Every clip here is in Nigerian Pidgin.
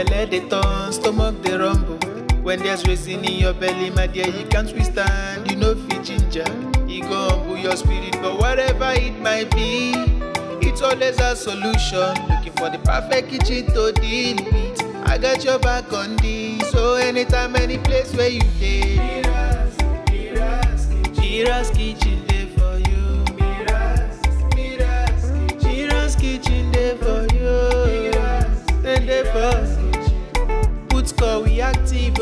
Belle dey turn, stomach dey rumble. When there's reason in your belly, my dear, you can't withstand. You know fit ginger, it go humble your spirit. But whatever it might be, it's always a solution. Looking for the perfect kitchen to deal with. I got your back on this. So anytime, any place where you dey, MIRA'S kitchen dey for you. MIRA'S kitchen dey for you. Then dey for put score we active.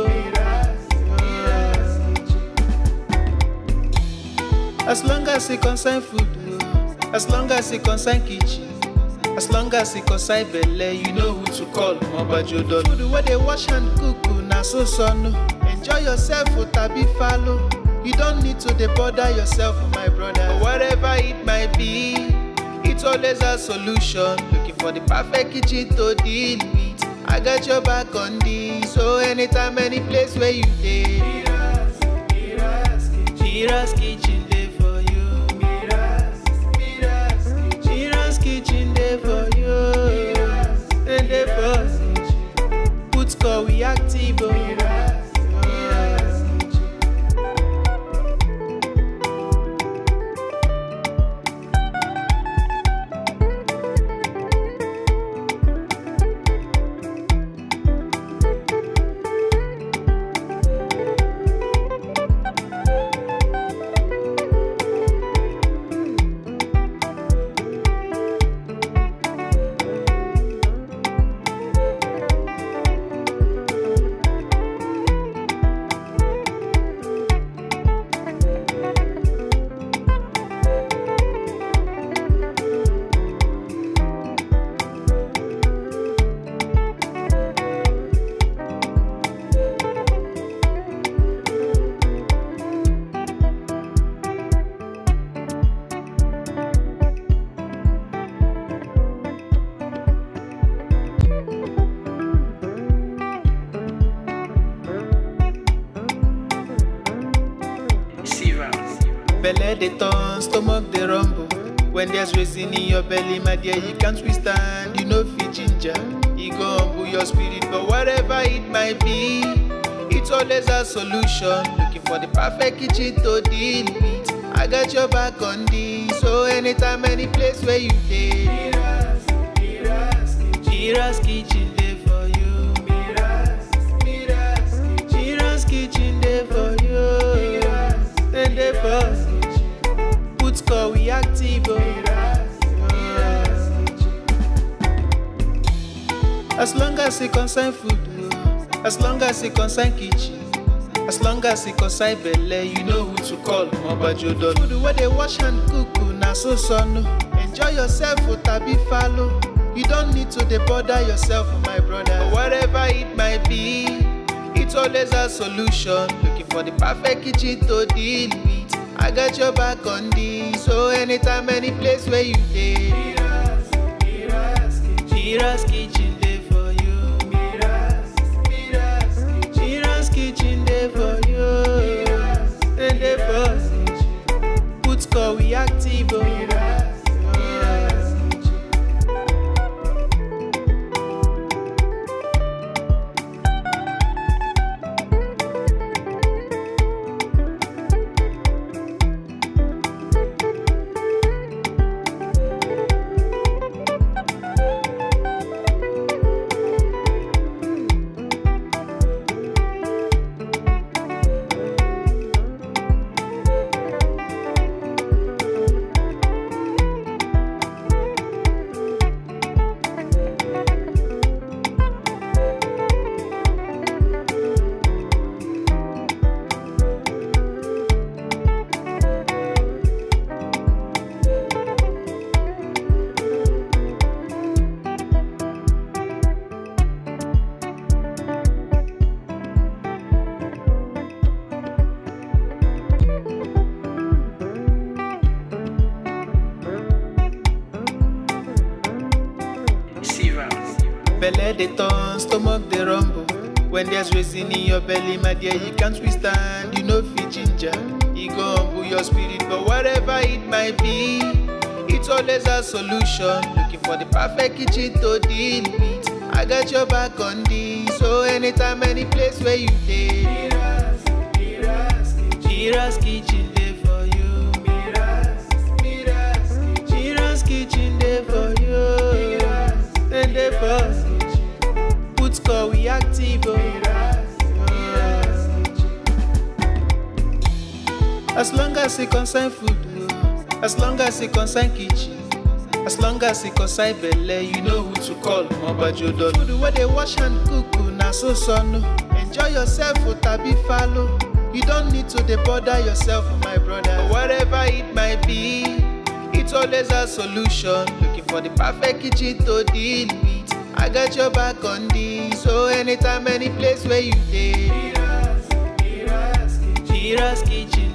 As long as it concern food, as long as it concern kitchen, as long as it concern belle, you know who to call. Mobajodo food where they wash and cook, na so son. Enjoy yourself, tabi follow. You don't need to bother yourself, my brother. But whatever it might be, it's always a solution. Looking for the perfect kitchen to deal with. I got your back on this. So anytime, any place where you dey, MIRA'S kitchen dey for you. MIRA'S kitchen dey for you. And dey for put score we active. Belle dey turn, stomach dey rumble. When there's reason in your belly, my dear, you can't withstand. You know fit ginger, it go humble your spirit. But whatever it might be, it's always a solution. Looking for the perfect kitchen to deal with. I got your back on this. So anytime, any place where you dey, MIRA'S kitchen dey for you. MIRA'S kitchen dey for you. And dey for put score we active. As long as it concern food, as long as it concern kitchen, as long as it concern belle, you know who to call. Mobajodo food where they wash and cook, na so son. Enjoy yourself, tabi follow. You don't need to bother yourself, my brother. But whatever it might be, it's always a solution. Looking for the perfect kitchen to deal with. I got your back on this. So anytime, any place where you dey, MIRA'S kitchen dey for you. MIRA'S kitchen dey for you. And dey for put score we active. Belle dey turn, stomach dey rumble. When there's reason in your belly, my dear, you can't withstand. You know fit ginger, it go humble your spirit. But whatever it might be, it's always a solution. Looking for the perfect kitchen to deal with. I got your back on this. So anytime, any place where you dey, MIRA'S kitchen dey for you. MIRA'S kitchen dey for you. And dey for you. Put call we active. As long as it concern food, as long as it concern kitchen, as long as it concern belle, you know who to call. Mobajodo. Food where they wash and cook, na so no. Enjoy yourself, tabi follow. You don't need to bother yourself, my brother. Whatever it might be, it's always a solution. Looking for the perfect kitchen to deal with. I got your back on this. So anytime, any place where you dey, MIRA'S kitchen.